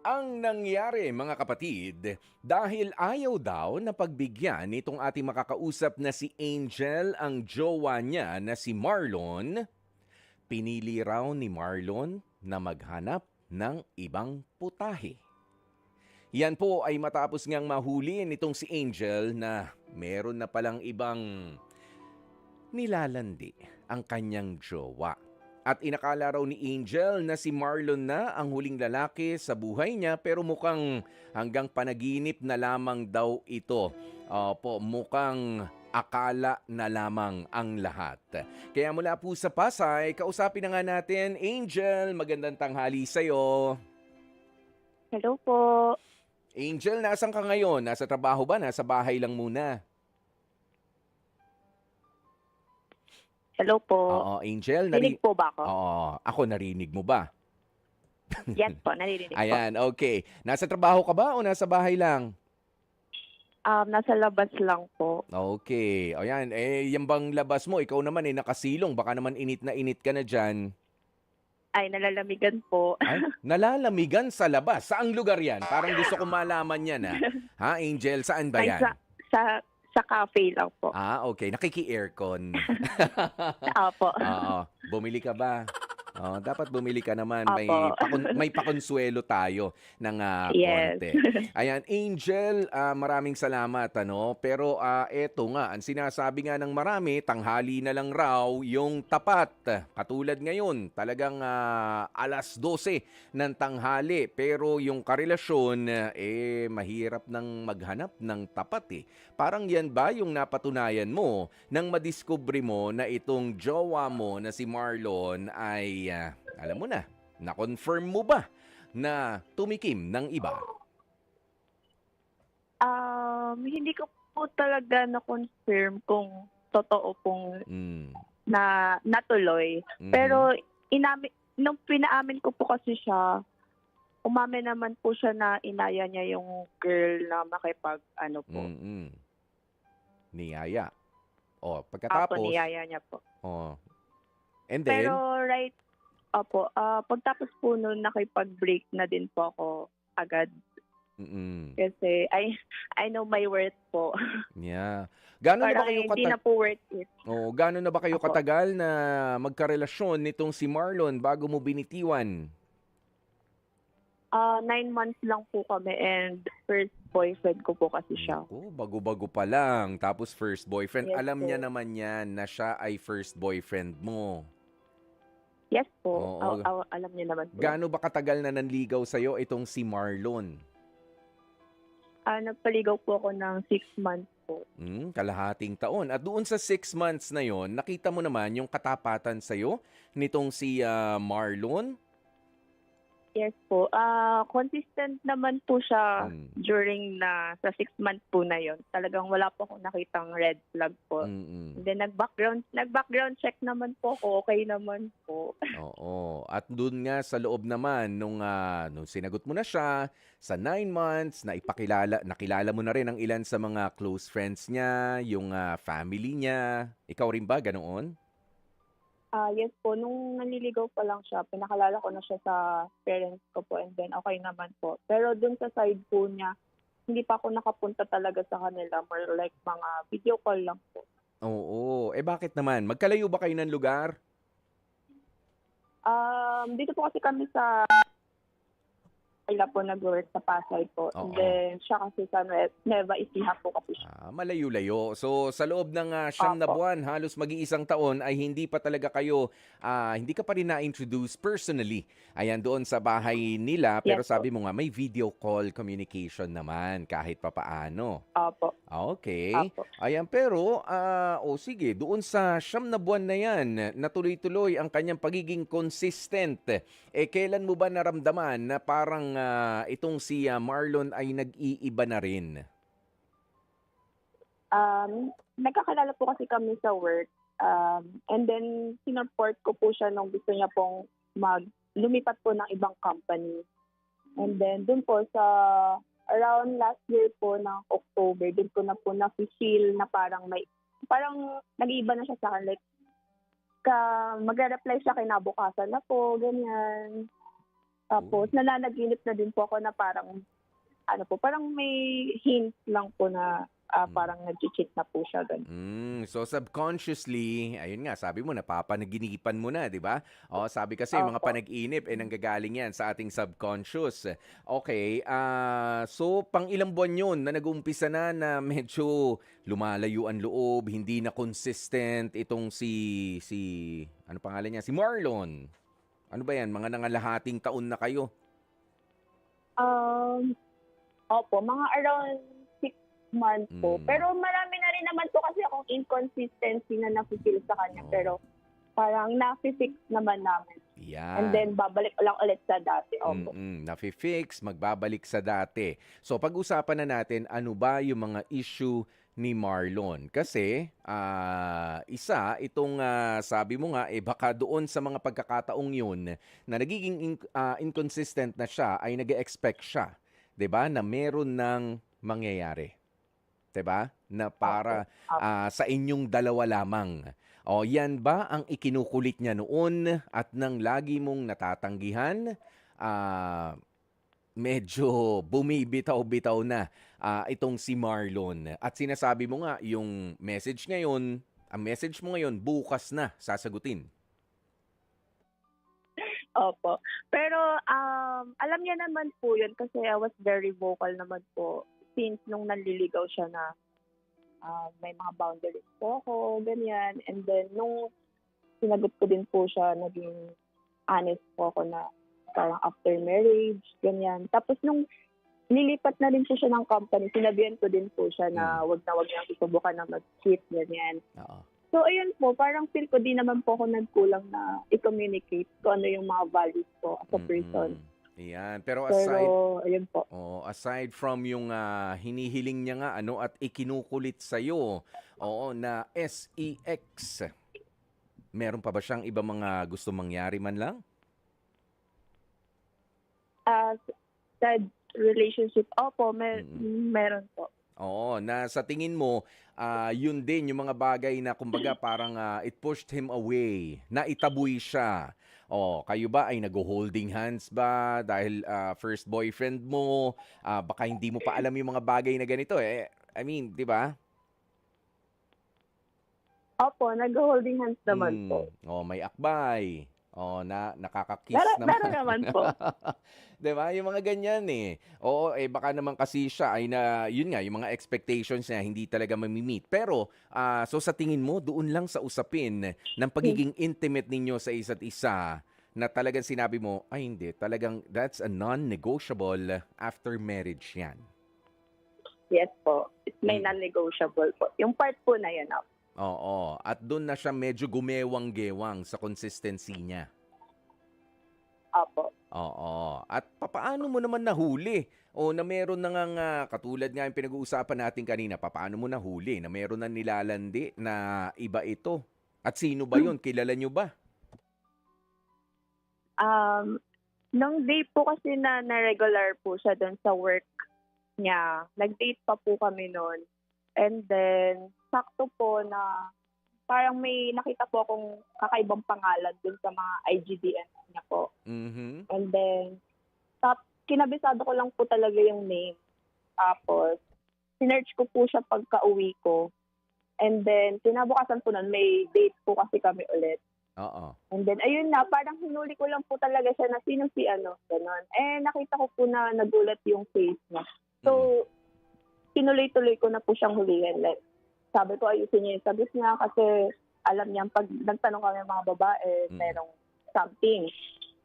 Ang nangyari mga kapatid, dahil ayaw daw na pagbigyan nitong ating makakausap na si Angel ang jowa niya na si Marlon, pinili raw ni Marlon na maghanap ng ibang putahe. Yan po ay matapos ngang mahuli nitong si Angel na meron na palang ibang nilalandi ang kanyang jowa. At inakala raw ni Angel na si Marlon na ang huling lalaki sa buhay niya pero mukhang hanggang panaginip na lamang daw ito. Opo, mukhang akala na lamang ang lahat. Kaya mula po sa Pasay, kausapin na nga natin, Angel, magandang tanghali sa'yo. Hello po. Angel, nasan ka ngayon? Nasa trabaho ba? Nasa bahay lang muna? Hello po. Oo, Angel, Rinig po ba ako? Oo, ako narinig mo ba? Yes po, naririnig po. Ayan, okay. Nasa trabaho ka ba o nasa bahay lang? Nasa labas lang po. Okay. Ayan, yan bang labas mo? Ikaw naman nakasilong. Baka naman init na init ka na dyan. Ay, nalalamigan po. Ay, nalalamigan sa labas. Saang lugar yan? Parang gusto ko malaman yan, ha? Ha, Angel? Saan ba Ay, yan? sa cafe lang po. Okay. Nakiki-aircon. Opo. Oo. Bumili ka ba? Dapat bumili ka naman. Opo. May pakonsuelo tayo ng Yes. konti. Ayan, Angel, maraming salamat. Pero eto nga, ang sinasabi nga ng marami, tanghali na lang raw yung tapat. Katulad ngayon, talagang alas 12 ng tanghali. Pero yung karelasyon, mahirap nang maghanap ng tapat. Parang yan ba yung napatunayan mo nang madiskubre mo na itong jowa mo na si Marlon ay, alam mo na-confirm mo ba na tumikim ng iba? Hindi ko po talaga na-confirm kung totoo pong Mm. na natuloy. Mhm. Pero nung pinaamin ko po kasi siya, umamin naman po siya na inaya niya yung girl na makipag ano po. Mm-mm. Niyaya. Apo, Pagkatapos, niyaya niya po. and Pero then, pagtapos po nun nakipag-break na din po ako agad mm-mm. kasi I know my worth po. Yeah. Gaano na ba Parang kayo hindi na po worth it. gaano na ba kayo Apo. katagal na magkarelasyon nitong si Marlon bago mo binitiwan? 9 months lang po kami and first boyfriend ko po kasi siya. Naku, bago-bago pa lang. Tapos first boyfriend. Yes Alam po. niya naman yan na siya ay first boyfriend mo. Yes po. Oo. Alam niya naman po. Gaano ba katagal na nanligaw sa'yo itong si Marlon? Nagpaligaw po ako ng 6 months po. Kalahating taon. At doon sa 6 months na yon, nakita mo naman yung katapatan sa'yo nitong si Marlon? Yes po. Consistent naman po siya Mm. during sa 6 months po na yon. Talagang wala po akong nakitang red flag po. Mm-mm. And then nag-background check naman po ako. Okay naman po. Oo. At doon nga sa loob naman nung sinagot mo na siya sa 9 months na nakilala mo na rin ang ilan sa mga close friends niya, yung family niya. Ikaw rin ba ganoon? Yes po, nung naliligaw pa lang siya, pinakalala ko na siya sa parents ko po and then okay naman po. Pero dun sa side po niya, hindi pa ako nakapunta talaga sa kanila. More like mga video call lang po. Oo. Bakit naman? Magkalayo ba kayo ng lugar? Dito po kasi kami sa Ila po nag-work sa Pasay po. Oo. And then siya kasi sa Nueva Ecija po kasi siya. Malayo-layo. So, sa loob ng 9 na Opo. buwan, halos mag-iisang taon, ay hindi pa talaga kayo, hindi ka pa rin na-introduce personally. Ayan, doon sa bahay nila. Pero Yes po. sabi mo nga, may video call communication naman kahit papaano. Opo. Okay. Opo. Ayan, pero, sige, doon sa 9 na buwan na yan, na tuloy-tuloy ang kanyang pagiging consistent. Kailan mo ba naramdaman na parang itong si Marlon ay nag-iiba na rin? Nagkakilala po kasi kami sa work. And then, sinuport ko po siya nung gusto niya pong lumipat po ng ibang company. And then, dun po sa around last year po ng October, dun ko na po na-feel na parang nag-iiba na siya sa akin. Like, magre-reply siya kinabukasan na po, ganyan. Tapos Uy. nananaginip na din po ako na parang ano po, parang may hint lang po na Mm. parang nag-cheat na po siya gano'n. So subconsciously, ayun nga, sabi mo napapanaginipan mo na, 'di ba? O, sabi kasi yung mga Opo. panaginip nanggagaling 'yan sa ating subconscious. Okay, so pang ilang buwan 'yun na nag-uumpisa na medyo lumalayo ang loob, hindi na consistent itong si ano pangalan niya? Si Marlon. Ano ba 'yan, mga nangalahating taon na kayo? Um, Opo, mga around 6 months po. Hmm, Pero marami na rin naman po kasi akong inconsistency na nafi-feel sa kanya, oo, pero parang nafi-fix naman namin. And 'yan. then babalik lang ulit sa dati, opo. Nafi-fix, magbabalik sa dati. So pag-usapan na natin ano ba yung mga issue ni Marlon. Kasi isa itong sabi mo nga baka doon sa mga pagkakataong yun na nagiging inconsistent na siya ay nag-expect siya, 'di ba? Na meron ng mangyayari. 'Di ba? Na Opo, para, opo. sa inyong dalawa lamang. O yan ba ang ikinukulit niya noon at nang lagi mong natatanggihan, ah, medyo bumibitaw-bitaw na, itong si Marlon at sinasabi mo nga yung message ngayon, ang message mo ngayon bukas na sasagutin? Opo. Pero, alam niya naman po yun kasi I was very vocal naman po since nung nanliligaw siya na, may mga boundaries po ako, ganyan. And then nung sinagot ko din po siya, naging honest po ako na parang after marriage, ganyan. Tapos nung nilipat na rin po siya ng company, sinabihan ko din po siya Hmm, na wag niyang susubukan na mag-cheat, ganyan. oo. So ayun po, parang feel ko din naman po ako nagkulang na i-communicate kung ano yung mga values ko as a person. Mm. Yan, pero Pero aside ayun po. aside from yung, hinihiling niya nga ano at ikinukulit sa'yo, oo, na sex, meron pa ba siyang ibang mga gustong mangyari man lang? As sa relationship, opo, Mm. meron po. Oo, na sa tingin mo, yun din yung mga bagay na kumbaga parang, it pushed him away, naitaboy siya. Oh, kayo ba ay nagho-holding hands ba dahil, first boyfriend mo, baka hindi mo pa alam yung mga bagay na ganito, I mean, 'di ba? Opo, nagho-holding hands naman po. Oh, may akbay. Oh, na nakaka-kiss Meron naman. naman po. 'Di ba, yung mga ganyan, eh. Oo, baka naman kasi siya ay na yun nga, yung mga expectations niya hindi talaga mami-meet. Pero, so sa tingin mo doon lang sa usapin ng pagiging intimate ninyo sa isa't isa, na talagang sinabi mo, "Ay hindi, talagang that's a non-negotiable after marriage 'yan." Yes po. It's may Mm, non-negotiable po. Yung part po na yun, opo. oo. At dun na siya medyo gumewang-gewang sa consistency niya. Opo. Oo. At papaano mo naman nahuli o na meron na ngang, katulad nga yung pinag-uusapan natin kanina, papaano mo nahuli na meron ng nilalandi na iba ito? At sino ba yun, kilala niyo ba? Um, Nung day po kasi na regular po siya do'n sa work niya, nag-date pa po kami no'n. And then sakto po na parang may nakita po akong kakaibang pangalan do'n sa mga IGDMs niya po. Mhm. And then kinabisado ko lang po talaga yung name. Tapos sinearch ko po siya pagkauwi ko. And then kinabukasan po no'n may date po kasi kami ulit. Oo. And then ayun na, parang hinuli ko lang po talaga siya na sino si ano, gano'n. Nakita ko po na nagulat yung face niya. Mm. So, tinuloy-tuloy ko na po siyang hulihin. Like, sabi ko ayusin niya yung sagot niya kasi alam niya 'pag nagtanong kami mga babae, Mm. merong something.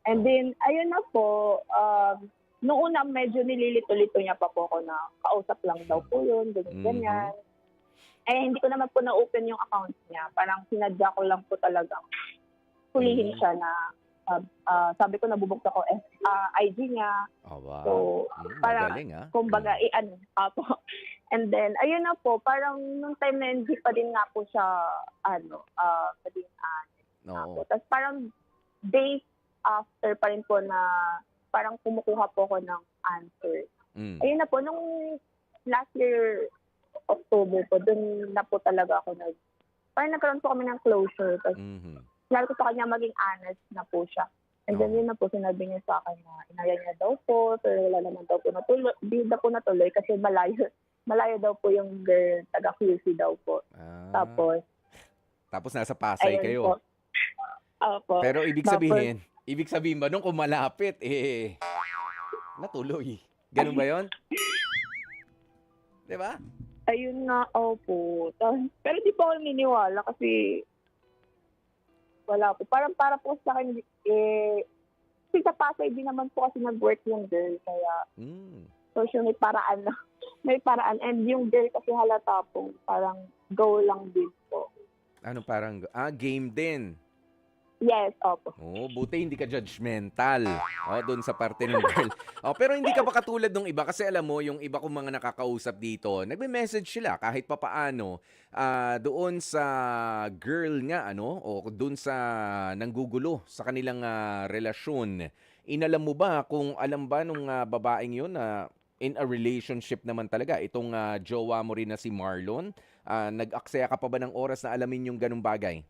And Oh. then ayun na po, nung una medyo nililito-lito niya pa po ako na kausap lang daw po yun, Mhm. ganyan-ganyan. Hindi ko naman po na-open yung account niya. Parang sinadya ko lang po talagang hulihin Hmm. siya na, sabi ko nabubuksan ko IG niya. Aba. So, para Magaling, kumbaga i-ano opo. And then ayun na po, parang nung time na yun, hindi pa din nga po siya ano, naging honest nga po. Oo. Tapos parang days after pa rin po na parang kumukuha po ako ng answer. Hmm. Ayun na po, nung last year, October po, dun na po talaga ako parang nagkaroon po kami ng closure. Tapos Mhm. sinabi ko sa kanya maging honest na po siya. And then Oo. yun na po, sinabi niya sa akin na inaya niya daw po, pero wala naman daw po natuloy. Di na po natuloy kasi malayo, malayo daw po yung girl, taga QC daw po. Ah, Tapos, tapos nasa Pasay ayun kayo. po. Opo. Pero Tapos, ibig sabihin ba nung kung malapit, natuloy. Ganun ba yon? 'Di ba? ayun nga, opo. Pero di po ako naniniwala kasi wala po. Parang para po sa akin, kasi sa Pasay din naman po kasi nag-work yung girl. Kaya, Mm. so sure, may paraan na. May paraan. And yung girl kasi halata po, parang go lang din po. Ano parang, game din. Yes, opo. Oh, buti hindi ka judgmental. Oh, doon sa parte ng girl. Oh, pero hindi ka ba katulad ng iba kasi alam mo yung iba kong mga nakakausap dito, nagme-message sila kahit papaano doon sa girl nga ano o doon sa nanggugulo sa kanilang relasyon. Inalam mo ba kung alam ba nung babaeng 'yun na in a relationship naman talaga itong jowa mo rin na si Marlon? Nag-aksaya ka pa ba ng oras na alamin yung ganung bagay?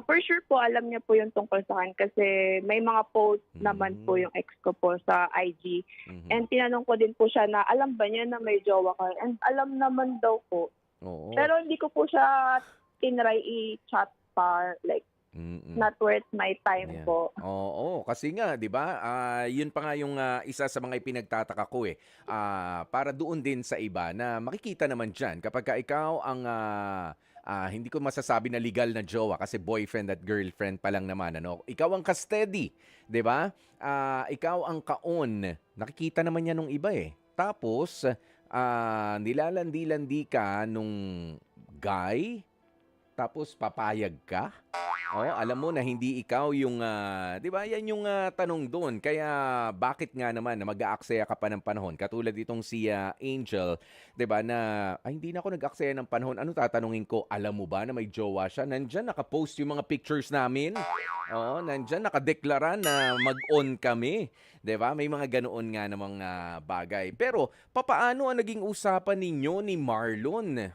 For sure po, alam niya po yung tungkol sa akin kasi may mga post naman po Mm. yung ex ko po sa IG. Mhm. And tinanong ko din po siya na alam ba niya na may jowa ka? And alam naman daw po. Oo. Pero hindi ko po siya tinry i-chat pa. Like, Mm. not worth my time Ayan. po. Oo, kasi nga 'di ba? Yun pa nga yung isa sa mga ipinagtataka ko eh. Para doon din sa iba na makikita naman diyan kapag ka ikaw ang hindi ko masasabi na legal na jowa kasi boyfriend at girlfriend pa lang naman ano. Ikaw ang ka-steady, 'di ba? Ikaw ang kaon. Nakikita naman 'yan nung iba eh. Tapos nilalandi-landi ka nung guy tapos papayag ka? Oo, alam mo na hindi ikaw yung, 'di ba, yan yung tanong doon. Kaya bakit nga naman na mag-aaksaya ka pa ng panahon? Katulad itong si Angel, 'di ba, na ay hindi na ako nag-aksaya ng panahon. Ano tatanungin ko? Alam mo ba na may jowa siya? Nandiyan naka-post yung mga pictures namin. Oo, nandiyan nakadeklara na mag-on kami. 'Di ba? May mga ganoon nga namang bagay. Pero papaano ang naging usapan ninyo ni Marlon?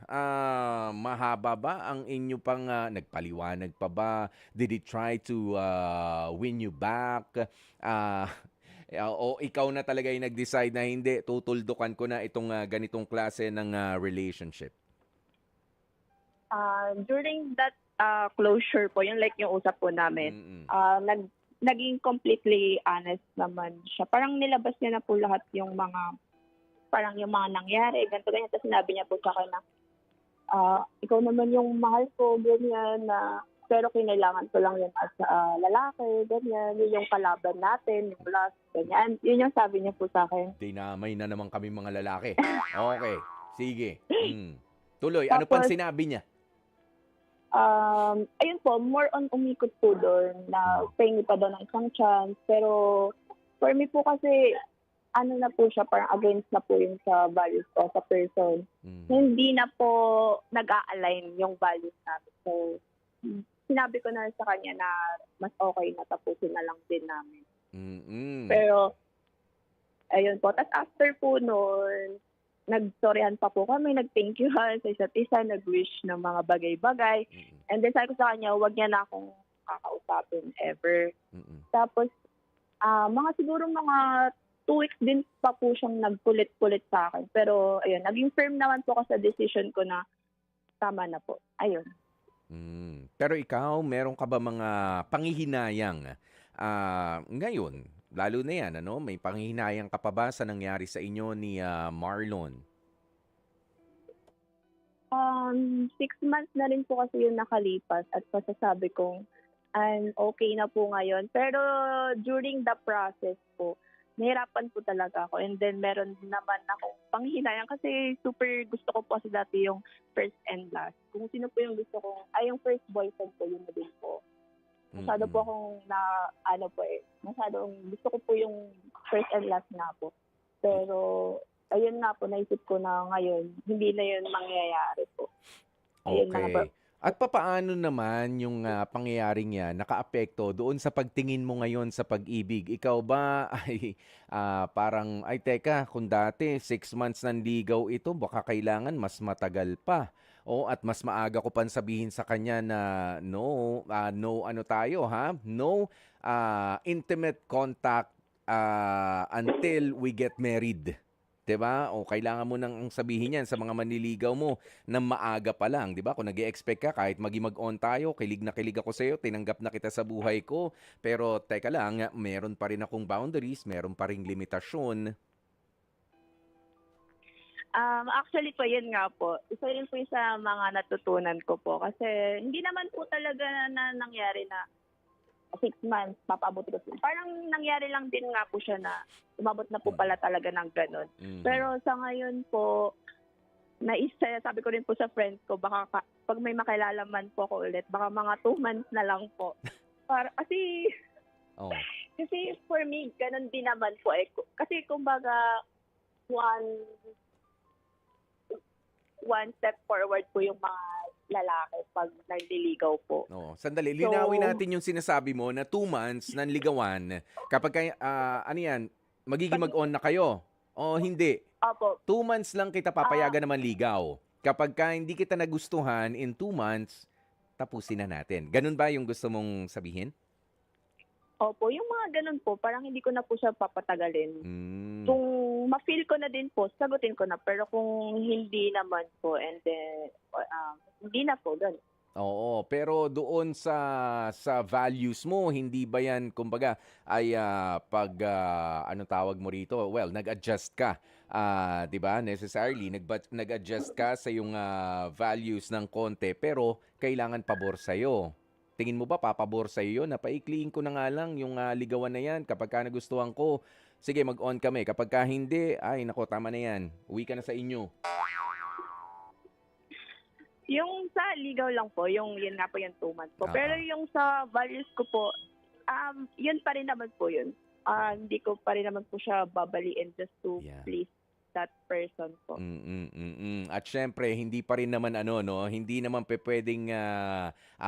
Mahaba ba ang inyo pang nagpaliwanag pa ba? Did he try to win you back? Ah, o ikaw na talaga yung nag-decide na hindi, tutuldukan ko na itong ganitong klase ng relationship? During that closure po, yung like yung usap po namin, Mm-mm. naging completely honest naman siya. Parang nilabas niya na po lahat yung mga, parang yung mga nangyari, ganito, ganyan. Tapos sinabi niya po sa akin na, ikaw naman yung mahal ko, ganyan, na pero kinailangan ko lang yun as lalaki, ganyan, yun yung kalaban natin, yung last, ganyan. Yun yung sabi niya po sa akin. Dinamay na naman kami mga lalaki. Okay, sige. Tuloy, ano pang Tapos, sinabi niya? ayun po, more on umikot po doon na pahingi pa daw ng isang chance. Pero for me po kasi, ano na po siya, parang against na po yun sa values ko, sa person. Mhm. Hindi na po nag-a-align yung values namin. So, sinabi ko na sa kanya na mas okay na tapusin na lang din namin. Mm-mm. Pero, ayun po. Tapos after po noon, nag-sorryhan pa po kami, nag-thank youhan sa isa't isa, nag-wish ng mga bagay-bagay. Mm-mm. And then sabi ko sa kanya, huwag niya na akong kakausapin ever. Mm-mm. Tapos, mga siguro mga 2 weeks din pa po siyang nagpulit-pulit sa akin. Pero, ayun, naging firm naman po ako sa decision ko na tama na po. Ayun. Pero ikaw, meron ka ba mga panghihinayang ngayon? Lalo na yan, ano? May panghihinayang ka pa ba sa nangyari sa inyo ni Marlon? 6 months na rin po kasi yung nakalipas at pasasabi kong I'm okay na po ngayon. Pero during the process po, nahirapan po talaga ako. And then meron naman akong panghinayang kasi super gusto ko po kasi dati yung first and last. Kung sino po yung gusto kong, yung first boyfriend ko, yun na din po. Masyado po akong masyadong gusto ko po yung first and last na po. Pero, ayun nga po, naisip ko na ngayon, hindi na yun mangyayari po. Ayun na nga po. Okay. At papaano naman yung pangyayaring yan nakaapekto doon sa pagtingin mo ngayon sa pag-ibig? Ikaw ba ay parang, ay teka, kung dati 6 months ng ligaw ito, baka kailangan mas matagal pa. Oh, at mas maaga ko pang sabihin sa kanya na no ano tayo ha? No intimate contact until we get married. 'Di ba? O kailangan mo nang sabihin 'yan sa mga manliligaw mo na maaga pa lang, 'di ba? Kung nag-e-expect ka kahit mag-on tayo, kilig na kilig ako sa iyo, tinanggap na kita sa buhay ko, pero teka lang, meron pa rin akong boundaries, meron pa ring limitasyon. Actually po, yun nga po. Isa rin po yung sa mga natutunan ko po. Kasi hindi naman po talaga na nangyari na 6 months, papaabot ko. Parang nangyari lang din nga po siya na umabot na po pala talaga ng ganun. Mhm. Pero sa ngayon po, sabi ko rin po sa friends ko, baka pag may makilala man po ako ulit, baka mga 2 months na lang po. Kasi, Oh. kasi for me, ganun din naman po eh. Kasi kumbaga, one step forward po yung mga lalaki pag nandiligaw po. Oo, sandali. So, Linawin natin yung sinasabi mo na 2 months nanligawan. Kapag ano yan, magiging pag, mag-on na kayo. O hindi. opo, 2 months lang kita ah, papayagan naman ligaw. Kapag ka hindi kita nagustuhan in 2 months, tapusin na natin. Ganun ba yung gusto mong sabihin? opo, yung mga ganun po, parang hindi ko na po siya papatagalin. Mm. Kung ma-feel ko na din po, sagutin ko na. Pero kung hindi naman po, and then, hindi na po, ganun. Oo, pero doon sa values mo, hindi ba yan kumbaga ay pag ano tawag mo rito? Well, nag-adjust ka. 'Di ba? Necessarily nag-adjust ka sa yung values ng konti pero kailangan pabor sa Tingin mo ba papabor sa iyo na paikliin ko na nga lang yung ligawan na yan kapag ka nagustuhan ko? Sige, mag-on kami. Kapag ka hindi, ay nako, tama na yan. Uwi ka na sa inyo. Yung sa ligaw lang po, yun nga po yung 2 months po. Oo. Pero yung sa values ko po, yun pa rin naman po yun. Hindi ko pa rin naman po siya babaliin just to Yeah. please that person po. At syempre hindi pa rin naman ano 'no, hindi naman pupuwedeng,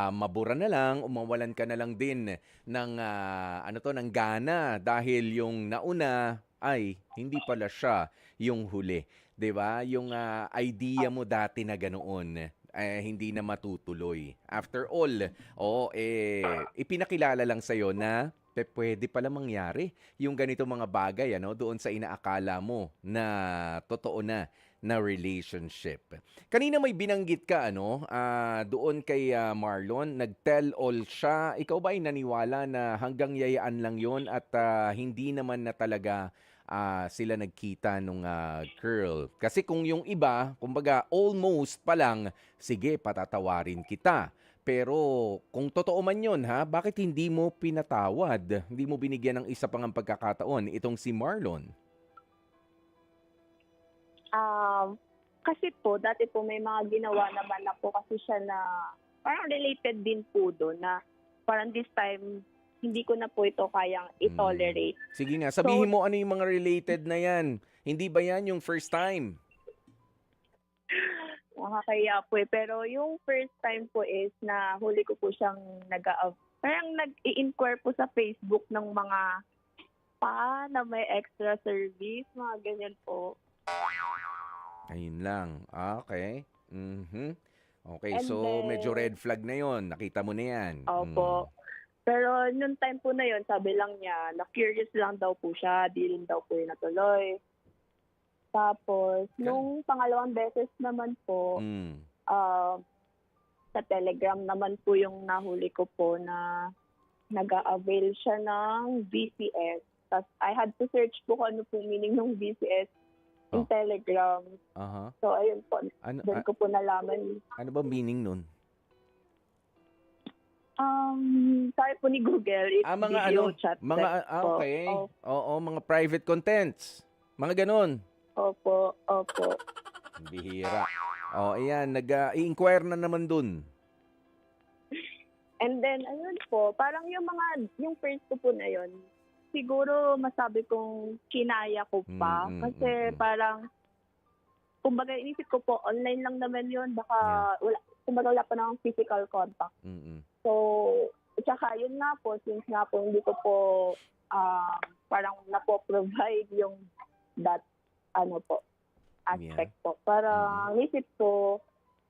mabura na lang o mawalan ka na lang din ng, ng gana dahil yung nauna ay hindi pala siya yung huli, 'di ba? Yung, idea mo dati na ganoon, hindi na matutuloy. After all, oo, ipinakilala lang sa'yo na puwede pala mangyari yung ganito mga bagay ano, doon sa inaakala mo na totoo na relationship. Kanina may binanggit ka ano, doon kay Marlon, nag-tell all siya. Ikaw ba ay naniwala na hanggang yayaan lang 'yon at hindi naman na talaga sila nagkita nung girl? Kasi kung yung iba, kumbaga almost pa lang, sige patatawarin kita. Pero kung totoo man 'yon ha, bakit hindi mo pinatawad? Hindi mo binigyan ng isa pang pagkakataon itong si Marlon? Kasi po, dati po may mga ginawa naman na po kasi siya na parang related din po doon na parang this time hindi ko na po ito kayang i-tolerate. Sige nga, So, sabihin mo ano yung mga related na 'yan. Hindi ba 'yan yung first time? nakakaya po eh. Pero yung first time po is na huli ko po siyang parang nag-i-inquire po sa Facebook ng mga na may extra service, mga ganyan po. Ayun lang. Okay. Mhm. Okay, And so medyo then, red flag na 'yon. Nakita mo na 'yan. opo. Pero nung time po na yon, sabi lang niya, na curious lang daw po siya, di rin daw po yun natuloy. Tapos, nung pangalawang beses naman po, Mm. sa Telegram naman po yung nahuli ko po na nag-a-avail siya ng VCS. Tapos, I had to search po kung ano po meaning ng VCS in Oh. Telegram. Aha. So, ayun po, Ano doon ko po nalaman. ano ba meaning nun? Sabi po ni Google, it's Mga video ano, chat mga text po. okay. Oo, mga private contents. Mga gano'n. Opo, opo. Bihira. Oh, ayan, i-inquire na naman dun. And then, ayun po, parang yung first ko po na yun, siguro masabi kong kinaya ko pa. Kasi parang, kumbaga inisip ko po, online lang naman yun, baka wala pa namang physical contact. Mm. So, tsaka yun nga po, since nga po hindi ko po parang napo-provide yung that aspect po. Parang isip ko,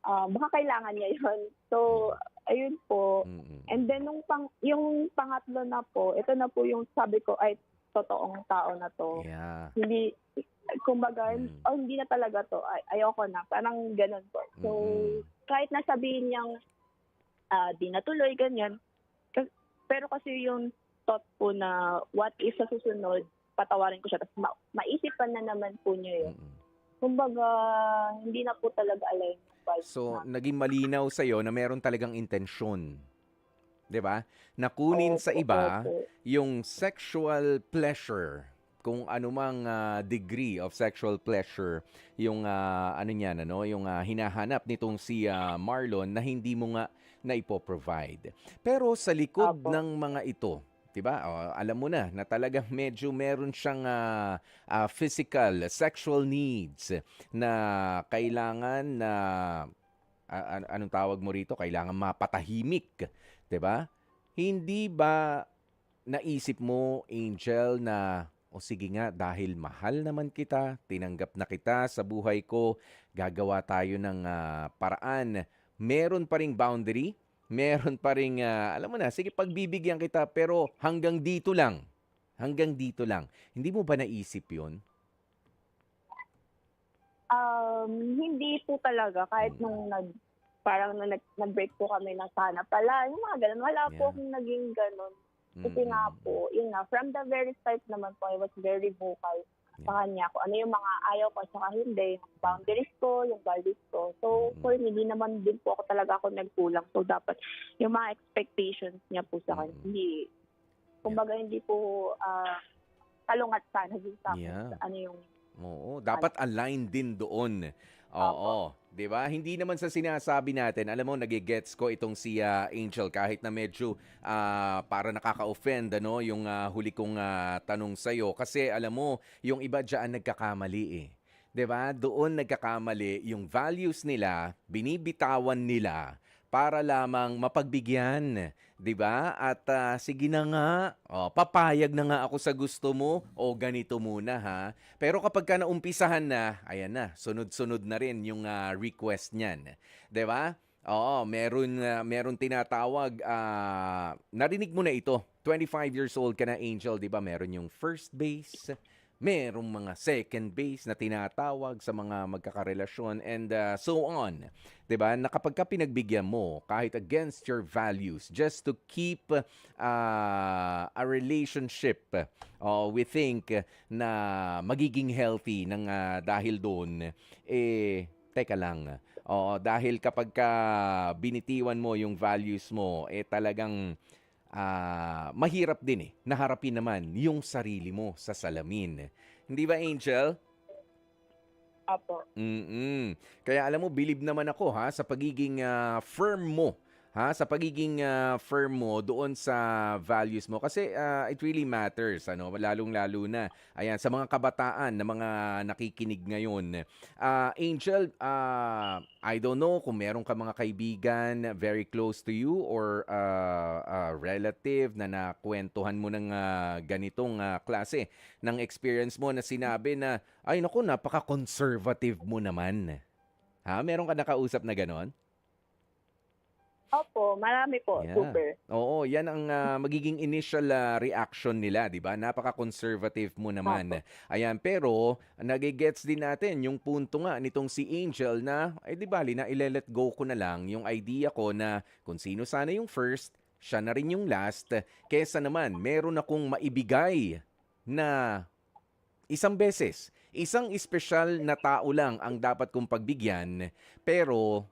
baka kailangan niya yun. So, ayun po. Mm. And then, yung pangatlo na po, ito na po yung sabi ko, ay, totoong tao na to. Yeah. Hindi, kumbaga, Mm. hindi na talaga to. Ayoko na. Parang ganun po. So, Mm. kahit nasabihin niyang di natuloy, ganyan. Pero kasi yung thought po na what if sa susunod, patawarin ko siya. Tapos maisipan na naman po niya yun. Mm. Kumbaga, hindi na po talaga align yung vibes So, na. naging malinaw sa'yo na meron talagang intensyon. 'Di ba? Na kunin sa Opo, iba opo. yung sexual pleasure, kung anumang degree of sexual pleasure yung ano niyan, ano, yung hinahanap nitong si Marlon na hindi mo nga naipo-provide. Pero sa likod Opo. ng mga ito, 'di ba? Alam mo na talagang medyo meron siyang physical, sexual needs na kailangan na anong tawag mo rito? Kailangan mapatahimik, 'di ba? Hindi ba naisip mo, Angel, na o sige nga dahil mahal naman kita, tinanggap na kita sa buhay ko, gagawa tayo ng paraan. Meron pa ring boundary, meron pa ring alam mo na, sige pagbibigyan kita pero hanggang dito lang. Hanggang dito lang. Hindi mo ba naisip 'yon? Hindi po talaga. Kahit Mm. nung parang nung nag-break po kami na sana pala, yung mga ganun, wala po Yeah. akong naging ganun. Kasi Mm. nga po, yun nga, from the very start naman po, I was very vocal sa kanya kung ano yung mga ayaw ko at saka hindi, yung boundaries ko, yung values ko. So, Mm. for me, hindi naman din po ako talaga ako nagkulang. So, dapat yung mga expectations niya po sa akin, Mm. hindi, kumbaga hindi po kalungat sana din sa akin. Yeah. Ano yung, Oo, dapat aligned din doon. Oo, 'di ba? Hindi naman sa sinasabi natin, alam mo, nagigets ko itong si Angel kahit na medyo para nakaka-offend ano yung huli kong tanong sa kasi alam mo, yung iba diyan nagkakamali eh. 'Di ba? Doon nagkakamali yung values nila, binibitawan nila para lamang mapagbigyan, 'di ba? At sige na nga, papayag na nga ako sa gusto mo o ganito muna ha. Pero kapag ka naumpisahan na, ayan na, sunod-sunod na rin yung request niyan. 'Di ba? Oo, meron tinatawag, narinig mo na ito, 25 years old ka na, Angel, 'di ba? Meron yung first base, merong mga second base na tinatawag sa mga magkakarelasyon and so on. 'Di ba? Na kapag ka pinagbigyan mo kahit against your values just to keep a relationship, we think na magiging healthy ng dahil doon, teka lang. Oo, dahil kapag ka binitiwan mo yung values mo, talagang mahirap din naharapin naman yung sarili mo sa salamin. Hindi ba, Angel? apo. Kaya alam mo, believe naman ako sa pagiging firm mo. Sa pagiging firm mo doon sa values mo kasi it really matters, ano, lalong-lalo na ayan sa mga kabataan na mga nakikinig ngayon. Angel, I don't know kung meron ka mga kaibigan very close to you or relative na nakwentuhan mo ng ganitong klase ng experience mo na sinabi na ay naku, napaka-conservative mo naman. Meron ka nakausap na ganon? Opo, marami po, Yeah. super. Oo, 'yan ang magiging initial reaction nila, 'di ba? Napaka-conservative mo naman. Opo. Ayan, pero nagigets din natin yung punto nga nitong si Angel na di bali na ile-let go ko na lang yung idea ko na kung sino sana yung first, siya na rin yung last, kesa naman meron akong maibigay na isang beses. Isang espesyal na tao lang ang dapat kong pagbigyan, pero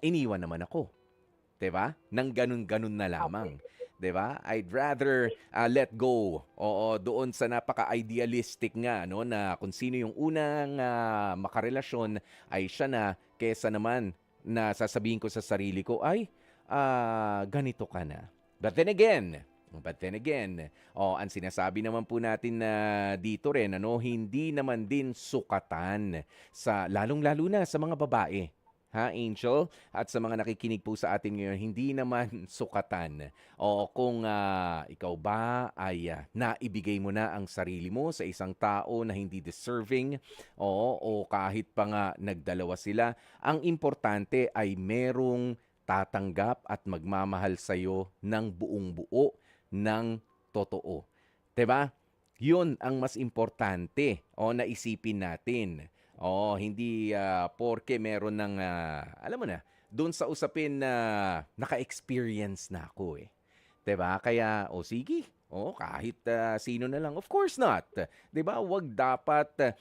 iniwan naman ako. 'Di ba? Nang ganun-ganun na lamang. 'Di ba? I'd rather let go. Oo, doon sa napaka-idealistic nga no na kung sino yung unang makarelasyon ay siya na kesa naman na sasabihin ko sa sarili ko ay ganito ka na. But then again, ang sinasabi naman po natin na dito rin ano, hindi naman din sukatan sa lalong-lalo na sa mga babae. ha, Angel? At sa mga nakikinig po sa atin ngayon, hindi naman sukatan. O kung ikaw ba ay naibigay mo na ang sarili mo sa isang tao na hindi deserving, o kahit pa nga nagdalawa sila, ang importante ay merong tatanggap at magmamahal sa'yo ng buong buo, ng totoo. 'Di ba? Yun ang mas importante o naisipin natin. Hindi porke meron ng, alam mo na, doon sa usapin na naka-experience na ako eh. 'Di ba? Kaya, sige, kahit sino na lang. Of course not. 'Di ba? Huwag dapat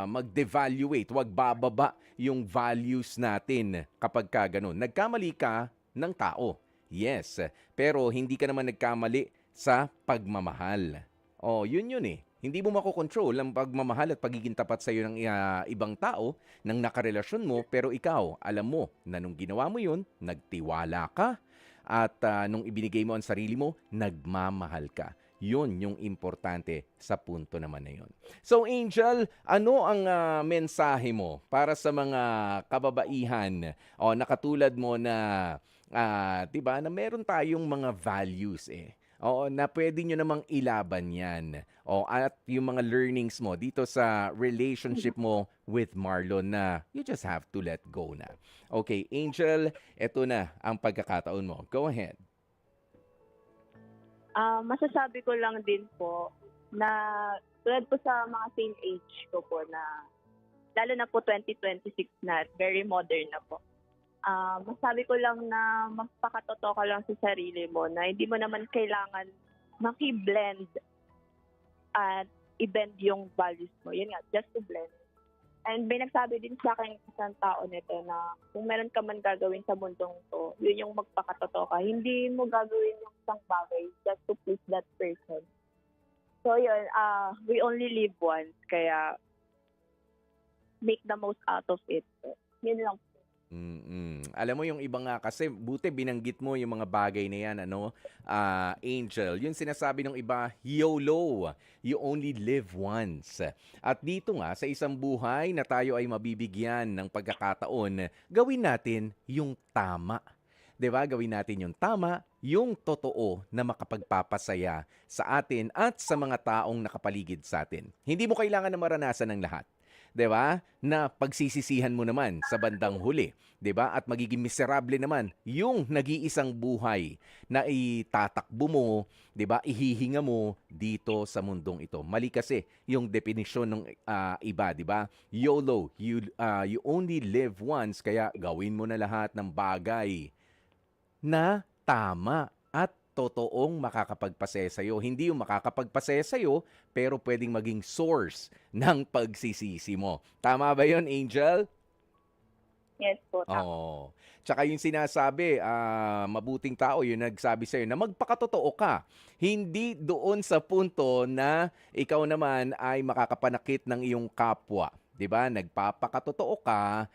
mag-devaluate, huwag bababa yung values natin kapag ka ganun. Nagkamali ka ng tao. Yes, pero hindi ka naman nagkamali sa pagmamahal. Yun eh. Hindi mo makokontrol ang pagmamahal at pagiging tapat sa iyo ng ibang tao nang nakarelasyon mo, pero ikaw, alam mo na nung ginawa mo yun, nagtiwala ka at nung ibinigay mo ang sarili mo, nagmamahal ka. Yun yung importante sa punto naman na yun. So Angel, ano ang mensahe mo para sa mga kababaihan na katulad mo na 'di ba, na meron tayong mga values eh. Na pwede nyo namang ilaban yan. At yung mga learnings mo dito sa relationship mo with Marlon na you just have to let go na. Okay, Angel, eto na ang pagkakataon mo. Go ahead. Masasabi ko lang din po na tulad po sa mga same age ko po na lalo na po 2026 na, very modern na po. Masabi ko lang na magpakatotoo ka lang sa sarili mo na hindi mo naman kailangan maki-blend at i-bend yung values mo. Yun nga, just to blend. And may nagsabi din sa akin isang tao nito na kung meron ka man gagawin sa mundong to, yun yung magpakatotoo ka. Hindi mo gagawin yung isang bagay just to please that person. So yun, we only live once, kaya make the most out of it. Yun lang. Alam mo yung iba nga kasi, buti binanggit mo yung mga bagay na yan, Angel. Yung sinasabi ng iba, YOLO, you only live once. At dito nga, sa isang buhay na tayo ay mabibigyan ng pagkakataon, gawin natin yung tama. 'Di ba? Gawin natin yung tama, yung totoo na makapagpapasaya sa atin at sa mga taong nakapaligid sa atin. Hindi mo kailangan na maranasan ng lahat. 'Di ba? Na pagsisisihan mo naman sa bandang huli, 'di ba? At magiging miserable naman yung nag-iisang buhay na itatakbo mo, 'di ba? Ihihinga mo dito sa mundong ito. Mali kasi yung definisyon ng iba, 'di ba? YOLO, you only live once, kaya gawin mo na lahat ng bagay na tama at totoong makakapagpasaya sa'yo. Hindi yung makakapagpasaya sa'yo, pero pwedeng maging source ng pagsisisi mo. Tama ba yon, Angel? Yes po. Oo. Tsaka yung sinasabi, mabuting tao yung nagsabi sa'yo na magpakatotoo ka. Hindi doon sa punto na ikaw naman ay makakapanakit ng iyong kapwa. 'Di ba? Nagpapakatotoo ka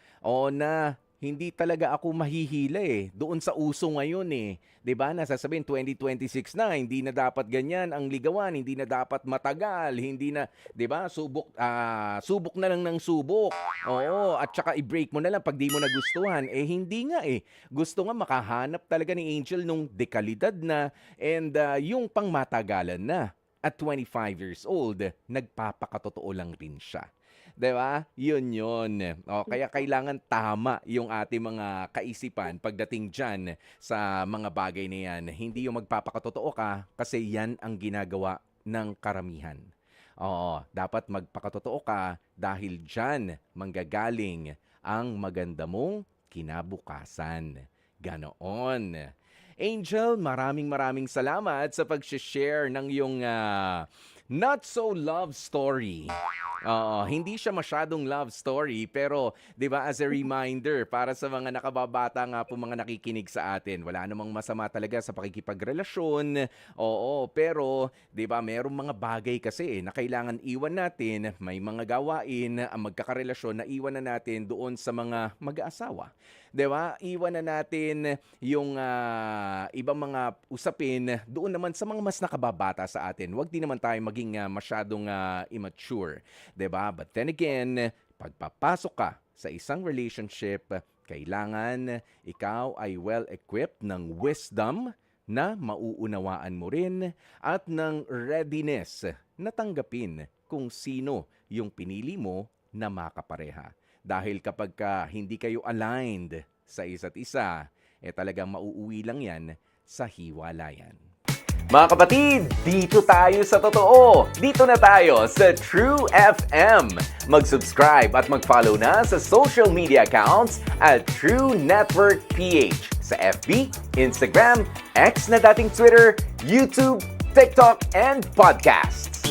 na hindi talaga ako mahihila eh. Doon sa uso ngayon eh. 'Di ba? Nasasabihin 2026 na, hindi na dapat ganyan ang ligawan, hindi na dapat matagal, hindi na, 'di ba? Subok na lang ng subok. Oo, at saka i-break mo na lang pag di mo nagustuhan. Hindi nga eh. Gusto nga makahanap talaga ni Angel nung dekalidad na and yung pangmatagalan na. At 25 years old, nagpapakatotoo lang rin siya. 'Di ba? Yun. Kaya kailangan tama yung ating mga kaisipan pagdating diyan sa mga bagay na yan. Hindi yung magpapakatotoo ka kasi yan ang ginagawa ng karamihan. Dapat magpakatotoo ka dahil diyan manggagaling ang maganda mong kinabukasan. Ganoon. Angel, maraming salamat sa pag-share ng iyong not so love story. Hindi siya masyadong love story, pero 'di ba, as a reminder para sa mga nakababata nga po, mga nakikinig sa atin, wala namang masama talaga sa pakikipagrelasyon. Pero 'di ba, merong mga bagay kasi na kailangan iwan natin, may mga gawain ang magkakarelasyon na iwan na natin doon sa mga mag-aasawa. 'Di ba? Iwan na natin yung ibang mga usapin doon naman sa mga mas nakababata sa atin. Huwag din naman tayo maging masyadong immature, 'di ba? But then again, pagpapasok ka sa isang relationship, Kailangan ikaw ay well-equipped ng wisdom na mauunawaan mo rin at ng readiness na tanggapin kung sino yung pinili mo na makapareha. Dahil kapag hindi kayo aligned sa isa't isa, talagang mauuwi lang yan sa hiwalayan. Mga kapatid, dito tayo sa totoo. Dito na tayo sa True FM. Mag-subscribe at mag-follow na sa social media accounts at True Network PH sa FB, Instagram, X na dating Twitter, YouTube, TikTok, and podcasts.